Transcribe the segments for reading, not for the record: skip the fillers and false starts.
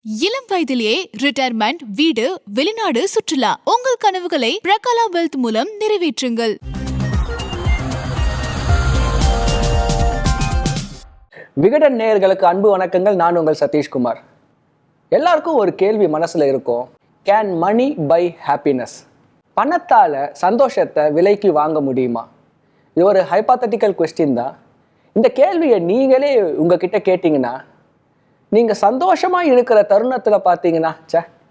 இளம் வயதிலேயே ரிட்டையர்மெண்ட், வீடு, வெளிநாடு, சுற்றுலா, உங்கள் கனவுகளை பிரகலா வெல்த் மூலம் நிறைவேற்றுங்கள். விகடன் நேயர்களுக்கு அன்பு வணக்கங்கள். நான் உங்கள் சதீஷ்குமார். எல்லாருக்கும் ஒரு கேள்வி மனசுல இருக்கும். Can money buy happiness? பணத்தால சந்தோஷத்தை விலைக்கு வாங்க முடியுமா? இது ஒரு ஹைபாத்தட்டிக்கல் கொஸ்டின் தான். இந்த கேள்வியை நீங்களே உங்ககிட்ட கேட்டீங்கன்னா, நீங்க சந்தோஷமா இருக்கிற தருணத்துல பார்த்தீங்கன்னா,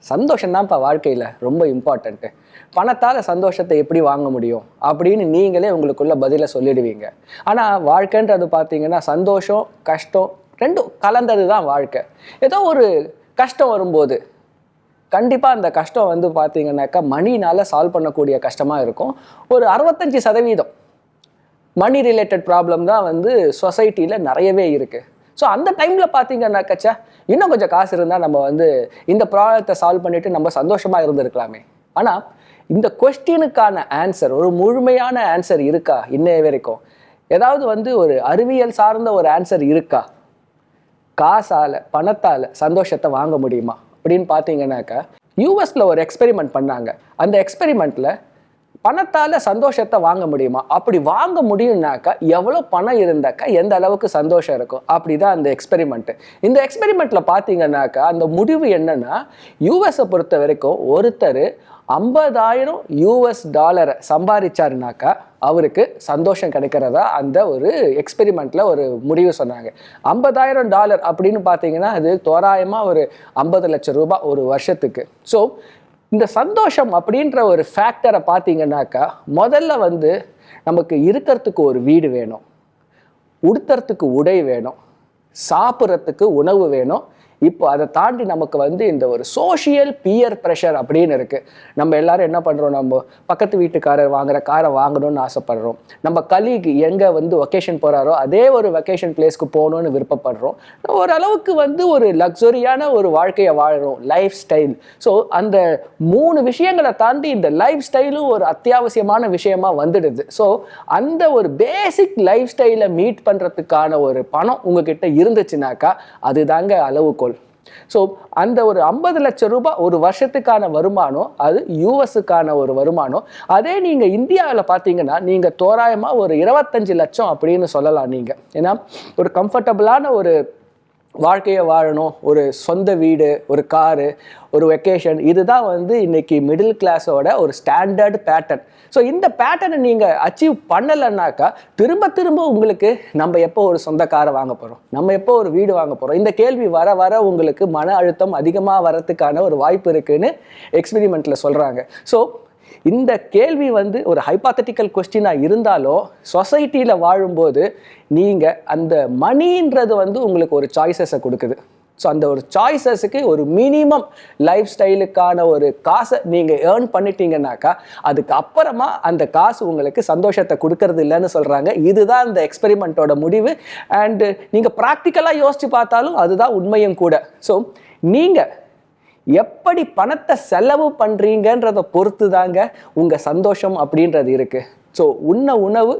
சந்தோஷம்தான்ப்பா வாழ்க்கையில ரொம்ப இம்பார்ட்டன்ட்டு, பணத்தால சந்தோஷத்தை எப்படி வாங்க முடியும் அப்படின்னு நீங்களே உங்களுக்குள்ள பதில சொல்லிடுவீங்க. ஆனா வாழ்க்கைன்றது பார்த்தீங்கன்னா சந்தோஷம் கஷ்டம் ரெண்டும் கலந்தது தான் வாழ்க்கை. ஏதோ ஒரு கஷ்டம் வரும்போது கண்டிப்பா அந்த கஷ்டம் வந்து பார்த்தீங்கன்னாக்கா மணினால சால்வ் பண்ணக்கூடிய கஷ்டமா இருக்கும். ஒரு 65% மணி ரிலேட்டட் ப்ராப்ளம் தான் வந்து சொசைட்டில நிறையவே இருக்கு. ஸோ அந்த டைமில் பார்த்தீங்கன்னாக்கா இன்னும் கொஞ்சம் காசு இருந்தால் நம்ம வந்து இந்த ப்ராப்ளத்தை சால்வ் பண்ணிட்டு நம்ம சந்தோஷமாக இருந்திருக்கலாமே. ஆனால் இந்த கொஸ்டினுக்கான ஆன்சர், ஒரு முழுமையான ஆன்சர் இருக்கா இன்னைய வரைக்கும்? ஏதாவது வந்து ஒரு அறிவியல் சார்ந்த ஒரு ஆன்சர் இருக்கா? காசால் பணத்தால் சந்தோஷத்தை வாங்க முடியுமா அப்படின்னு பார்த்தீங்கன்னாக்கா, யூஎஸ்ல ஒரு எக்ஸ்பெரிமெண்ட் பண்ணாங்க. அந்த எக்ஸ்பெரிமெண்ட்டில் பணத்தால் சந்தோஷத்தை வாங்க முடியுமா? அப்படி வாங்க முடியும்னாக்கா எவ்வளோ பணம் இருந்தாக்கா எந்த அளவுக்கு சந்தோஷம் இருக்கும்? அப்படிதான் அந்த எக்ஸ்பெரிமெண்ட்டு. இந்த எக்ஸ்பெரிமெண்ட்டில் பார்த்தீங்கன்னாக்கா அந்த முடிவு என்னன்னா, யூஎஸை பொறுத்த வரைக்கும் ஒருத்தர் $50,000 சம்பாதிச்சாருனாக்கா அவருக்கு சந்தோஷம் கிடைக்கிறதா அந்த ஒரு எக்ஸ்பெரிமெண்ட்ல ஒரு முடிவு சொன்னாங்க. $50,000 அப்படின்னு பார்த்தீங்கன்னா அது தோராயமாக ஒரு 50 லட்சம் ரூபாய் ஒரு வருஷத்துக்கு. ஸோ இந்த சந்தோஷம் அப்படின்ற ஒரு ஃபேக்டரை பார்த்தீங்கன்னாக்கா முதல்ல வந்து நமக்கு இருக்கிறதுக்கு ஒரு வீடு வேணும், உடுத்துறதுக்கு உடை வேணும், சாப்பிட்றதுக்கு உணவு வேணும். இப்போ அதை தாண்டி நமக்கு வந்து இந்த ஒரு சோஷியல் பியர் ப்ரெஷர் அப்படின்னு இருக்குது. நம்ம எல்லாரும் என்ன பண்ணுறோம், நம்ம பக்கத்து வீட்டுக்காரர் வாங்குற காரை வாங்கணும்னு ஆசைப்படுறோம். நம்ம கலீக் எங்கே வந்து வெக்கேஷன் போகிறாரோ அதே ஒரு வெக்கேஷன் பிளேஸ்க்கு போகணுன்னு விருப்பப்படுறோம். ஓரளவுக்கு வந்து ஒரு லக்ஸரியான ஒரு வாழ்க்கையை வாழறோம், லைஃப் ஸ்டைல். ஸோ அந்த 3 விஷயங்களை தாண்டி இந்த லைஃப் ஸ்டைலும் ஒரு அத்தியாவசியமான விஷயமா வந்துடுது. ஸோ அந்த ஒரு பேசிக் லைஃப் ஸ்டைலை மீட் பண்ணுறதுக்கான ஒரு பணம் உங்ககிட்ட இருந்துச்சுனாக்கா அதுதாங்க அளவுகோல். ஸோ அந்த ஒரு 50 லட்சம் ரூபாய் ஒரு வருஷத்துக்கான வருமானம், அது யூஎஸுக்கான ஒரு வருமானம். அதே நீங்கள் இந்தியாவில் பார்த்தீங்கன்னா நீங்கள் தோராயமாக ஒரு 25 லட்சம் அப்படின்னு சொல்லலாம் நீங்கள். ஏன்னா ஒரு கம்ஃபர்டபுளான ஒரு வாழ்க்கையை வாழணும், ஒரு சொந்த வீடு, ஒரு காரு, ஒரு வெக்கேஷன், இதுதான் வந்து இன்னைக்கு மிடில் கிளாஸோட ஒரு ஸ்டாண்டர்ட் பேட்டர்ன். ஸோ இந்த பேட்டர்னை நீங்கள் அச்சீவ் பண்ணலைன்னாக்கா திரும்ப திரும்ப உங்களுக்கு நம்ம எப்போ ஒரு சொந்த காரை வாங்க போகிறோம், நம்ம எப்போ ஒரு வீடு வாங்க போகிறோம், இந்த கேள்வி வர வர உங்களுக்கு மன அழுத்தம் அதிகமாக வரத்துக்கான ஒரு வாய்ப்பு இருக்குன்னு எக்ஸ்பெரிமெண்ட்டில் சொல்கிறாங்க. ஸோ இந்த கேள்வி வந்து ஒரு ஹைபாத்தட்டிக்கல் கொஸ்டினாக இருந்தாலும் சொசைட்டியில் வாழும்போது நீங்கள் அந்த மணின்றது வந்து உங்களுக்கு ஒரு சாய்ஸஸை கொடுக்குது. ஸோ அந்த ஒரு சாய்ஸஸுக்கு ஒரு மினிமம் லைஃப் ஸ்டைலுக்கான ஒரு காசை நீங்கள் ஏர்ன் பண்ணிட்டீங்கன்னாக்கா அதுக்கு அப்புறமா அந்த காசு உங்களுக்கு சந்தோஷத்தை கொடுக்கறது இல்லைன்னு சொல்கிறாங்க. இதுதான் அந்த எக்ஸ்பெரிமெண்ட்டோட முடிவு. அண்டு நீங்கள் ப்ராக்டிக்கலாக யோசித்து பார்த்தாலும் அதுதான் உண்மையும் கூட. ஸோ நீங்கள் எப்படி பணத்தை செலவு பண்ணுறீங்கன்றதை பொறுத்து தாங்க உங்கள் சந்தோஷம் அப்படின்றது இருக்குது. ஸோ உண்ண உணவு,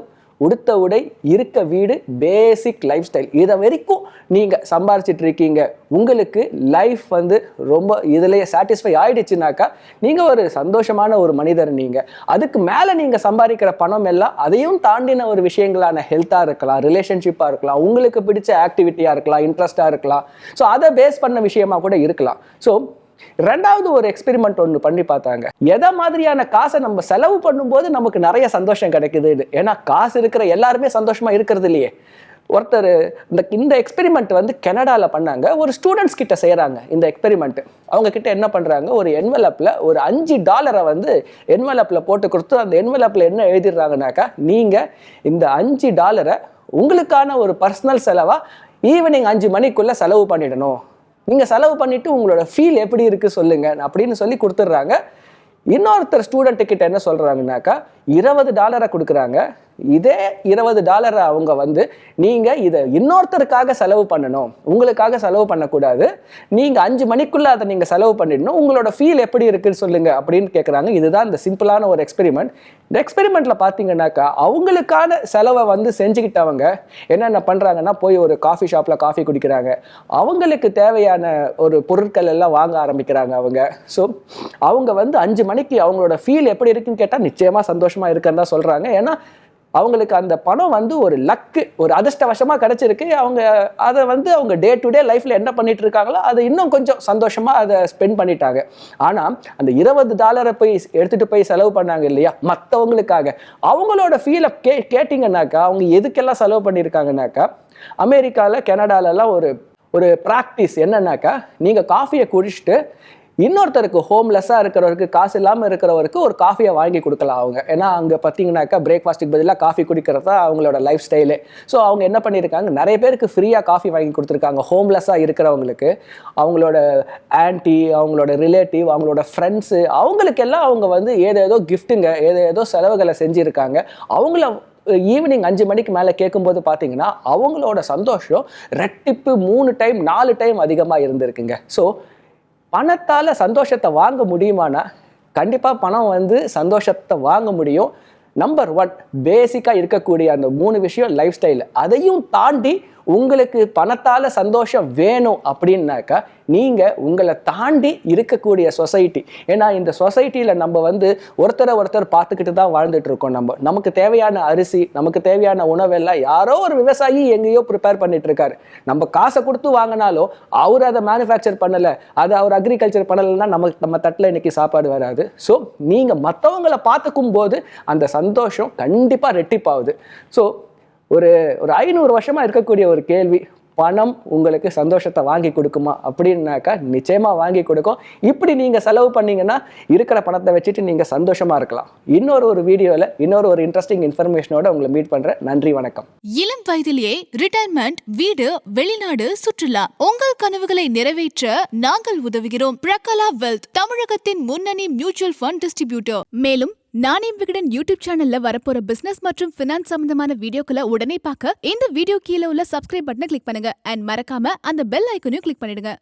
உடுத்த உடை, இருக்க வீடு, பேசிக் லைஃப் ஸ்டைல், இதை வரைக்கும் நீங்கள் சம்பாரிச்சிட்டு இருக்கீங்க. உங்களுக்கு லைஃப் வந்து ரொம்ப இதிலேயே சாட்டிஸ்ஃபை ஆகிடுச்சுனாக்கா நீங்கள் ஒரு சந்தோஷமான ஒரு மனிதர். நீங்கள் அதுக்கு மேலே நீங்கள் சம்பாதிக்கிற பணம் எல்லாம் அதையும் தாண்டின ஒரு விஷயங்களான ஹெல்த்தாக இருக்கலாம், ரிலேஷன்ஷிப்பாக இருக்கலாம், உங்களுக்கு பிடிச்ச ஆக்டிவிட்டியாக இருக்கலாம், இன்ட்ரெஸ்டாக இருக்கலாம். ஸோ அதை பேஸ் பண்ண விஷயமா கூட இருக்கலாம். ஸோ ரெண்டாவது ஒரு எக்ஸ்பெரிமெண்ட் ஒன்று பண்ணி பார்த்தாங்க. எதை மாதிரியான காசை நம்ம செலவு பண்ணும்போது நமக்கு நிறைய சந்தோஷம் கிடைக்குது. ஏன்னா காசு இருக்கிற எல்லாருமே சந்தோஷமா இருக்கிறது இல்லையே. ஒருத்தர் இந்த எக்ஸ்பெரிமெண்ட் வந்து கனடாவில் பண்ணாங்க. ஒரு ஸ்டூடெண்ட்ஸ் கிட்ட செய்கிறாங்க இந்த எக்ஸ்பெரிமெண்ட். அவங்க கிட்ட என்ன பண்ணுறாங்க, ஒரு என்வலப்பில் ஒரு $5 வந்து என்வலப்பில் போட்டு கொடுத்து அந்த என்வலப்பில் என்ன எழுதிடுறாங்கனாக்கா, நீங்கள் இந்த $5 உங்களுக்கான ஒரு பர்சனல் செலவாக ஈவினிங் 5 மணிக்குள்ளே செலவு பண்ணிடணும். நீங்கள் செலவு பண்ணிவிட்டு உங்களோட ஃபீல் எப்படி இருக்குது சொல்லுங்கள் அப்படின்னு சொல்லி கொடுத்துட்றாங்க. இன்னொருத்தர் ஸ்டூடெண்ட்டுக்கிட்ட என்ன சொல்கிறாங்கனாக்கா, $20 கொடுக்குறாங்க. இதே $20 அவங்க வந்து நீங்கள் இதை இன்னொருத்தருக்காக செலவு பண்ணணும், உங்களுக்காக செலவு பண்ணக்கூடாது, நீங்கள் 5 மணிக்குள்ளே அதை நீங்கள் செலவு பண்ணிடணும், உங்களோட ஃபீல் எப்படி இருக்குன்னு சொல்லுங்கள் அப்படின்னு கேட்குறாங்க. இதுதான் இந்த சிம்பிளான ஒரு எக்ஸ்பெரிமெண்ட். இந்த எக்ஸ்பெரிமெண்ட்டில் பார்த்தீங்கன்னாக்கா அவங்களுக்கான செலவை வந்து செஞ்சுக்கிட்டவங்க என்னென்ன பண்ணுறாங்கன்னா, போய் ஒரு காஃபி ஷாப்பில் காஃபி குடிக்கிறாங்க, அவங்களுக்கு தேவையான ஒரு பொருட்கள் எல்லாம் வாங்க ஆரம்பிக்கிறாங்க அவங்க. ஸோ அவங்க வந்து 5 மணிக்கு அவங்களோட ஃபீல் எப்படி இருக்குன்னு கேட்டால் நிச்சயமாக சந்தோஷமாக இருக்குன்னு தான் சொல்கிறாங்க. ஏன்னா அவங்களுக்கு அந்த பணம் வந்து ஒரு லக்கு, ஒரு அதிர்ஷ்டவசமாக கிடச்சிருக்கு. அவங்க அதை வந்து அவங்க டே டு டே லைஃப்பில் என்ன பண்ணிட்டு இருக்காங்களோ அதை இன்னும் கொஞ்சம் சந்தோஷமாக அதை ஸ்பெண்ட் பண்ணிட்டாங்க. ஆனால் அந்த $20 போய் எடுத்துகிட்டு போய் செலவு பண்ணாங்க இல்லையா மற்றவங்களுக்காக, அவங்களோட ஃபீலை கேட்டிங்கன்னாக்கா அவங்க எதுக்கெல்லாம் செலவு பண்ணியிருக்காங்கனாக்கா, அமெரிக்காவில் கனடாலெல்லாம் ஒரு ப்ராக்டிஸ் என்னன்னாக்கா, நீங்கள் காஃபியை குடிச்சிட்டு இன்னொருத்தருக்கு ஹோம்லெஸ்ஸாக இருக்கிறவருக்கு, காசு இல்லாமல் இருக்கிறவருக்கு ஒரு காஃபியை வாங்கி கொடுக்கலாம் அவங்க. ஏன்னா அங்கே பார்த்தீங்கன்னாக்கா பிரேக்ஃபாஸ்ட்டுக்கு பதிலாக காஃபி குடிக்கிறது தான் அவங்களோட லைஃப் ஸ்டைலு. ஸோ அவங்க என்ன பண்ணியிருக்காங்க, நிறைய பேருக்கு ஃப்ரீயாக காஃபி வாங்கி கொடுத்துருக்காங்க. ஹோம்லெஸ்ஸாக இருக்கிறவங்களுக்கு அவங்களோட ஆன்டி, அவங்களோட ரிலேட்டிவ், அவங்களோட ஃப்ரெண்ட்ஸு, அவங்களுக்கெல்லாம் அவங்க வந்து ஏதேதோ கிஃப்ட்டுங்க, ஏதேதோ செலவுகளை செஞ்சுருக்காங்க. அவங்கள ஈவினிங் 5 மணிக்கு மேலே கேட்கும்போது பார்த்தீங்கன்னா அவங்களோட சந்தோஷம் ரெட்டிப்பு 3 டைம் 4 டைம் அதிகமாக இருந்திருக்குங்க. ஸோ பணத்தால் சந்தோஷத்தை வாங்க முடியுமானா கண்டிப்பாக பணம் வந்து சந்தோஷத்தை வாங்க முடியும். நம்பர் 1 பேசிக்காக இருக்கக்கூடிய அந்த 3 விஷயம் லைஃப் ஸ்டைல். அதையும் தாண்டி உங்களுக்கு பணத்தால் சந்தோஷம் வேணும் அப்படின்னாக்கா நீங்கள் உங்களை தாண்டி இருக்கக்கூடிய சொசைட்டி. ஏன்னா இந்த சொசைட்டியில் நம்ம வந்து ஒருத்தர் பார்த்துக்கிட்டு தான் வாழ்ந்துட்டு இருக்கோம். நமக்கு தேவையான அரிசி, நமக்கு தேவையான உணவெல்லாம் யாரோ ஒரு விவசாயி எங்கேயோ ப்ரிப்பேர் பண்ணிட்டு இருக்காரு. நம்ம காசை கொடுத்து வாங்கினாலும் அவர் அதை மேனுஃபேக்சர் பண்ணலை, அதை அவர் அக்ரிகல்ச்சர் பண்ணலைன்னா நம்ம தட்டில் இன்னைக்கு சாப்பாடு வராது. ஸோ நீங்கள் மற்றவங்களை பார்த்துக்கும் போது அந்த சந்தோஷம் கண்டிப்பாக ரெட்டிப்பாகுது. ஸோ ஒரு 500 வருஷமாக இருக்கக்கூடிய ஒரு கேள்வி, பணம் உங்களுக்கு சந்தோஷத்தை வாங்கி கொடுக்குமா அப்படின்னாக்கா நிச்சயமாக வாங்கி கொடுக்கும். இப்படி நீங்கள் செலவு பண்ணீங்கன்னா இருக்கிற பணத்தை வச்சுட்டு நீங்கள் சந்தோஷமாக இருக்கலாம். இன்னொரு வீடியோவில் இன்னொரு இன்ட்ரெஸ்டிங் இன்ஃபர்மேஷனோட உங்களை மீட் பண்ணுறேன். நன்றி, வணக்கம். இளம் வயதிலேயே ரிட்டையர்மெண்ட், வீடு, வெளிநாடு, சுற்றுலா, உங்கள் கனவுகளை நிறைவேற்ற நாங்கள் உதவுகிறோம். பிரகலா வெல்த், தமிழகத்தின் முன்னணி மியூச்சுவல் ஃபண்ட் டிஸ்ட்ரிபியூட்டர். மேலும் நானே விகடன் யூடியூப் சேனல்ல வரப்போற பிசினஸ் மற்றும் பினான்ஸ் சம்பந்தமான வீடியோக்களை உடனே பார்க்க இந்த வீடியோ கீழே உள்ள சப்ஸ்கிரைப் பட்டனை கிளிக் பண்ணுங்க. அண்ட் மறக்காம அந்த பெல் ஐக்கனையும் கிளிக் பண்ணிடுங்க.